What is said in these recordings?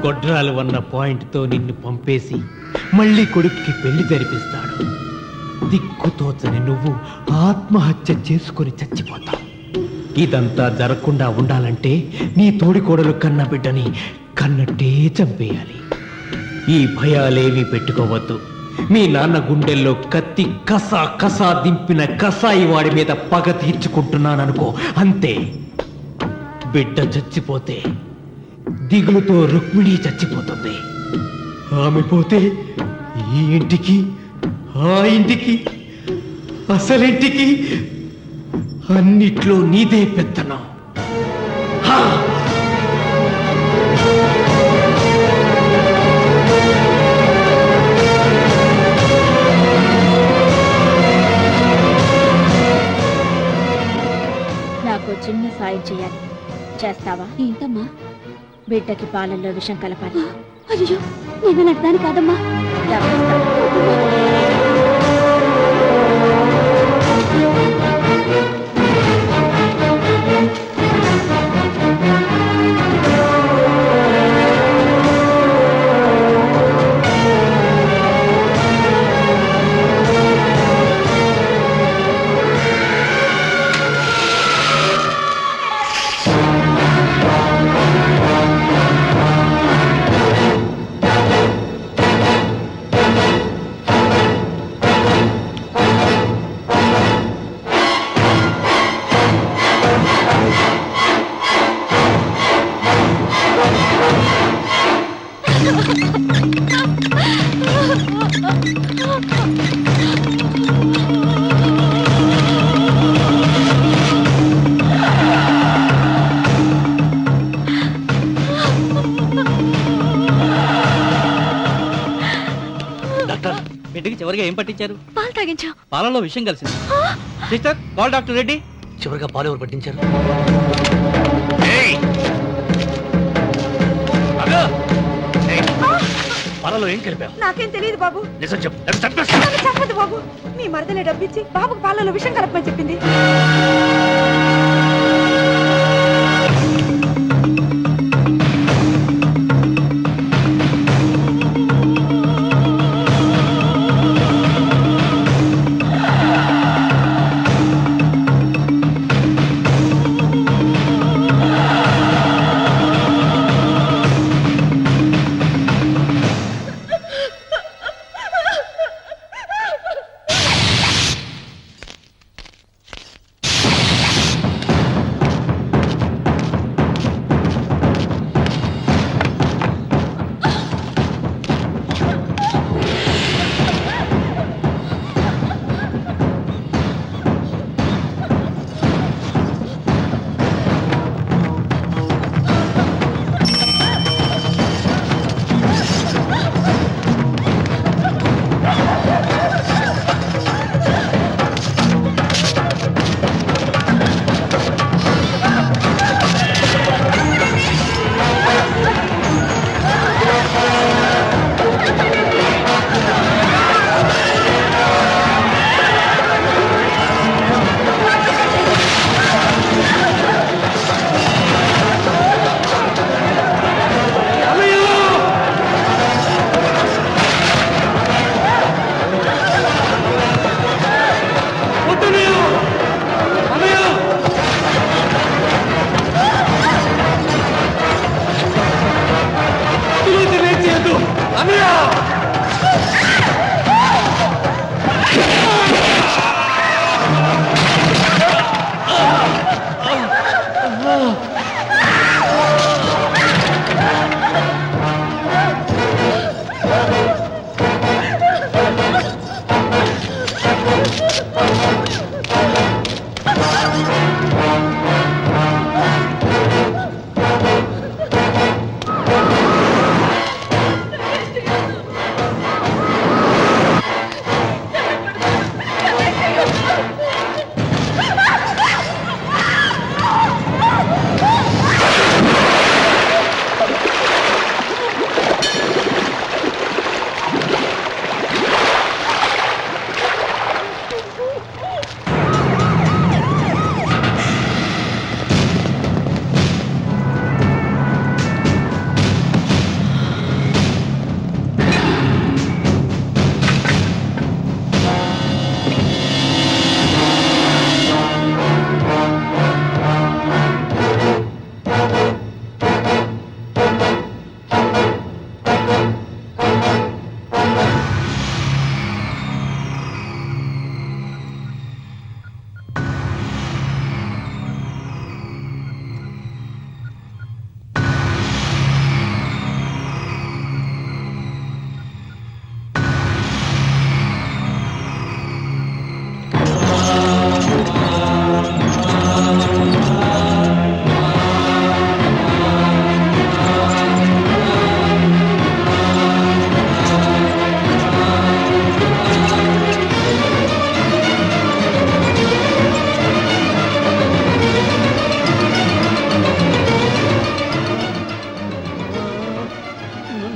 గొడ్రాలు అన్న పాయింట్తో నిన్ను పంపేసి మళ్ళీ కొడుక్కి పెళ్లి జరిపిస్తాడు. దిక్కుతోచని నువ్వు ఆత్మహత్య చేసుకొని చచ్చిపోతావు. ఇదంతా జరగకుండా ఉండాలంటే నీ తోడికోడలు కన్న బిడ్డని కన్నట్టే చంపేయాలి. ఈ భయాలేమీ పెట్టుకోవద్దు. మీ నాన్న గుండెల్లో కత్తి కసా కసా దింపిన కసాయి వాడి మీద పగ తీర్చుకుంటున్నాననుకో, అంతే. బిడ్డ చచ్చిపోతే దిగులుతో రుక్మిణి చచ్చిపోతుంది. ఆమె పోతే ఈ ఇంటికి, ఆ ఇంటికి, అసలింటికి అన్నిట్లో నీదే పెత్తనం. నాకు చిన్న సాయం చేయాలి, చేస్తావా? ఏంటమ్మా? బిడ్డకి పాలల్లో విషం కలపాలి. అయ్యో, నేను నడదాను కాదమ్మా. బిడ్డకి చివరిగా ఏం పట్టించారు? పాలు తాగించా. పాలలో విషయం కలిసింది. Sister, call doctor Reddy. చివరిగా పాలు ఎవరు పట్టించారు? పాలలో ఏం కలిపావు? నాకేం తెలియదు బాబు. నిజం చెప్పు. చెప్పదు బాబు. మీ మరదలే డబ్బిచ్చి బాబుకు పాలలో విషం కలపమని చెప్పింది.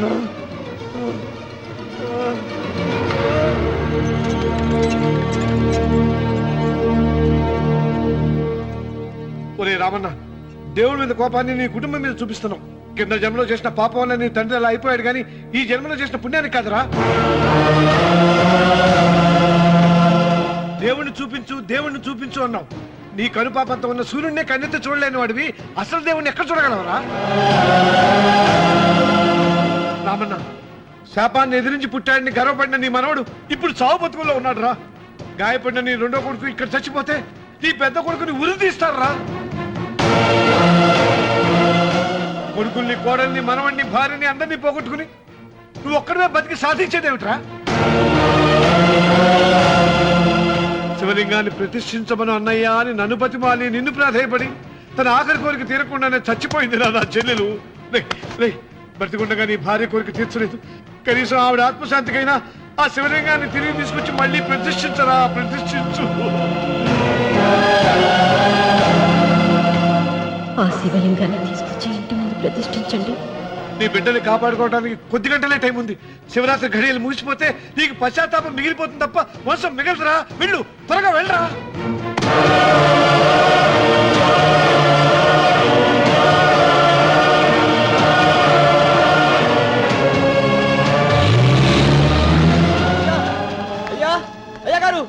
ఒరే రామన్న, దేవుడి మీద కోపాన్ని నీ కుటుంబం మీద చూపిస్తున్నావు. కింద జన్మలో చేసిన పాపం వల్ల నీ తండ్రి అలా అయిపోయాడు, కానీ ఈ జన్మలో చేసిన పుణ్యానికి కాదురా. దేవుణ్ణి చూపించు, దేవుణ్ణి చూపించు అన్నావు. నీ కనుపాపంతో ఉన్న సూర్యుడినే కన్నెత్తి చూడలేని వాడివి అసలు దేవుణ్ణి ఎక్కడ చూడగలవరా? రామన్న, శాపాన్ని ఎదిరించి పుట్టాడని గర్వపడిన నీ మనవడు ఇప్పుడు చావు బతుకుల్లో ఉన్నాడు రా. గాయపడిన నీ రెండో కొడుకు ఇక్కడ చచ్చిపోతే నీ పెద్ద కొడుకుని ఉరి తీస్తారా? కొడుకుల్ని, కోడల్ని, మనవణ్ణి, భార్యని అందరినీ పోగొట్టుకుని నువ్వు ఒక్కడమే బతికి సాధించేదేమిట్రా? శివలింగాన్ని ప్రతిష్ఠించమను అన్నయ్య అని నన్ను బతిమాలి నిన్ను ప్రాధేయపడి తన ఆఖరి కోరిక తీరకుండానే చచ్చిపోయింది నా చెల్లెలు. బ్రతికుండగా నీ భార్య కోరిక తీర్చలేదు. కనీసం ఆవిడ ఆత్మశాంతికైనా ఆ శివలింగాన్ని తిరిగి తీసుకొచ్చి మళ్ళీ ప్రతిష్ఠించరా, ప్రతిష్ఠించు. ఆ శివలింగాన్ని తీసుకొచ్చి ఇంటి ముందు ప్రతిష్ఠించండి. నీ బిడ్డని కాపాడుకోవడానికి కొద్ది గంటలే టైం ఉంది. శివరాత్రి ఘడియలు ముగిసిపోతే నీకు పశ్చాత్తాపం మిగిలిపోతుంది తప్ప వంశం మిగలదురా. వెళ్ళు, త్వరగా వెళ్ళరా. అయ్యా, అయ్యా గారు,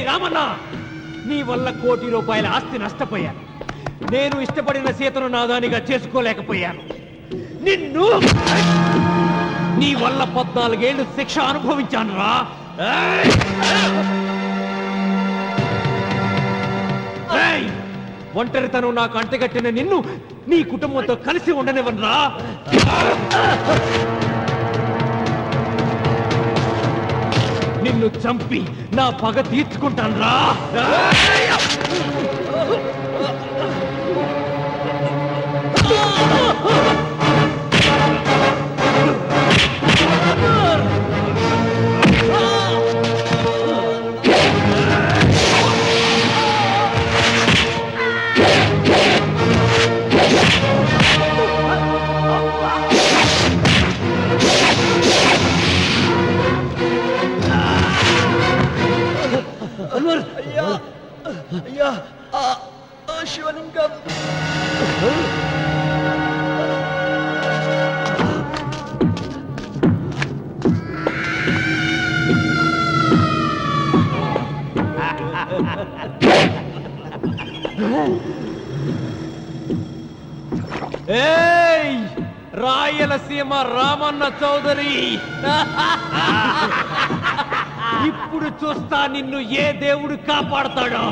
రామన్న, నీ వల్ల ₹1 కోటి ఆస్తి నష్టపోయాను. నేను ఇష్టపడిన సీతను నాదానిగా చేసుకోలేకపోయాను. నిన్ను నీ వల్ల 14 ఏళ్ళు శిక్ష అనుభవించాను రా. ఒంటరితనం నాకు అంటగట్టిన నిన్ను నీ కుటుంబంతో కలిసి ఉండనివ్వనురా. నిన్ను చంపి నా పగ తీర్చుకుంటాను రా. అయ్యా, అయ్యా, శివలింగం. ఏయ్, రాయలసీమ రామన్న చౌదరి, ఇప్పుడు చూస్తా నిన్ను ఏ దేవుడు కాపాడతాడో.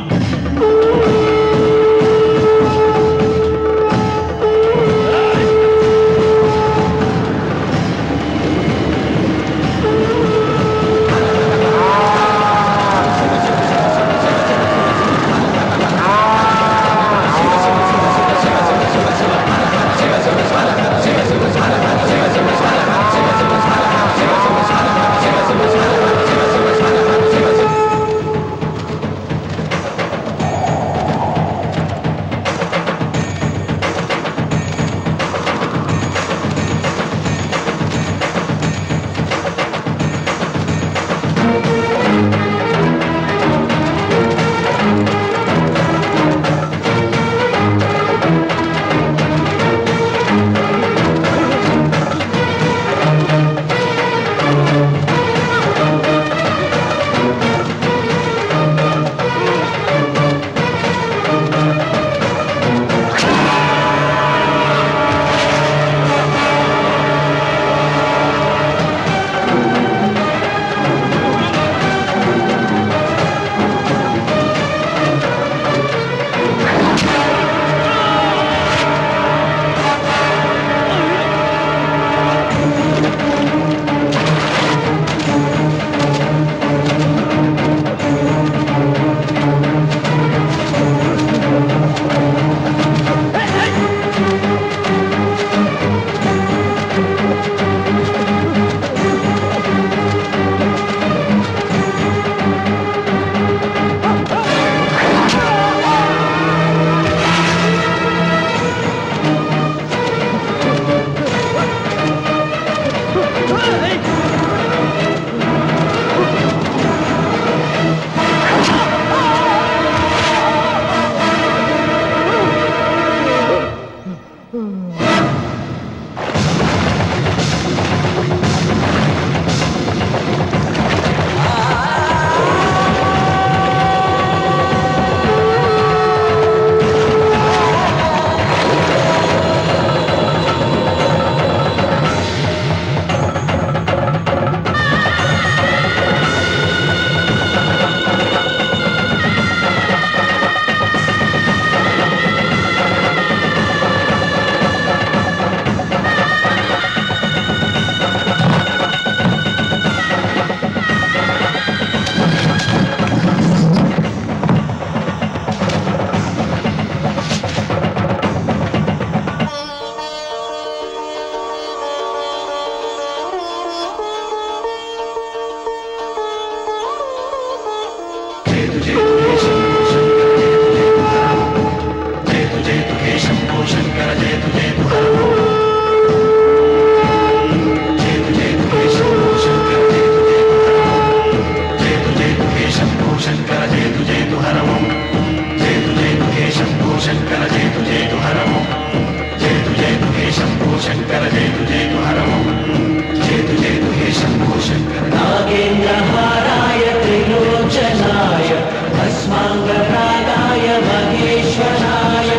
నాగేంద్రహారాయ త్రిలోచనాయ భస్మాంగరాగాయ మహేశ్వరాయ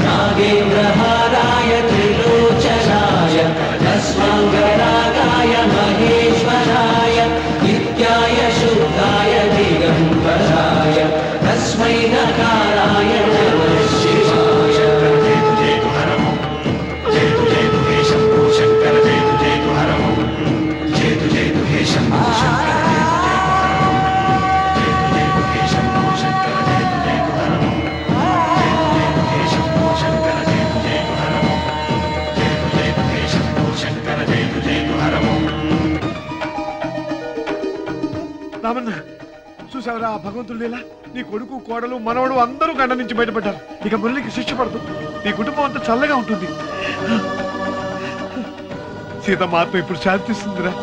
నాగేంద్రహారాయ త్రిలోచనాయ భస్మాంగరాగాయ మహేశ్వరాయ నిత్యాయ శుద్ధాయ దిగంబరాయ తస్మై నకారాయ నమః శివాయ రామన్న చూసావరా ఆ భగవంతుడు లీలా నీ కొడుకు కోడలు మనవడు అందరూ గండ నుంచి బయటపడ్డారు. ఇక మురళికి శిక్ష పడదు. నీ కుటుంబం అంతా చల్లగా ఉంటుంది. సీతమ్మ ఆత్మ ఇప్పుడు శాంతిస్తుందిరా.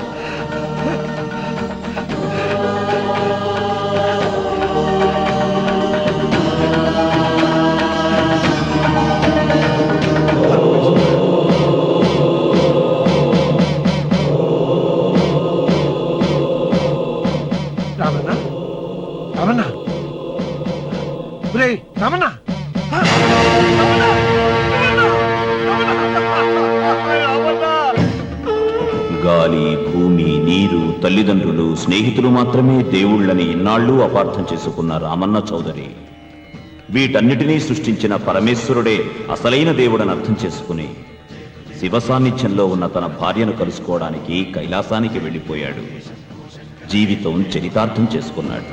రామన్న రామన్న రే రామన్న గాలి, భూమి, నీరు, తల్లిదండ్రులు, స్నేహితులు మాత్రమే దేవుళ్ళని ఇన్నాళ్ళు అపార్థం చేసుకున్న రామన్న చౌదరి వీటన్నిటినీ సృష్టించిన పరమేశ్వరుడే అసలైన దేవుడని అర్థం చేసుకుని శివ సాన్నిధ్యంలో ఉన్న తన భార్యను కలుసుకోవడానికి కైలాసానికి వెళ్ళిపోయాడు. జీవితం చరితార్థం చేసుకున్నాడు.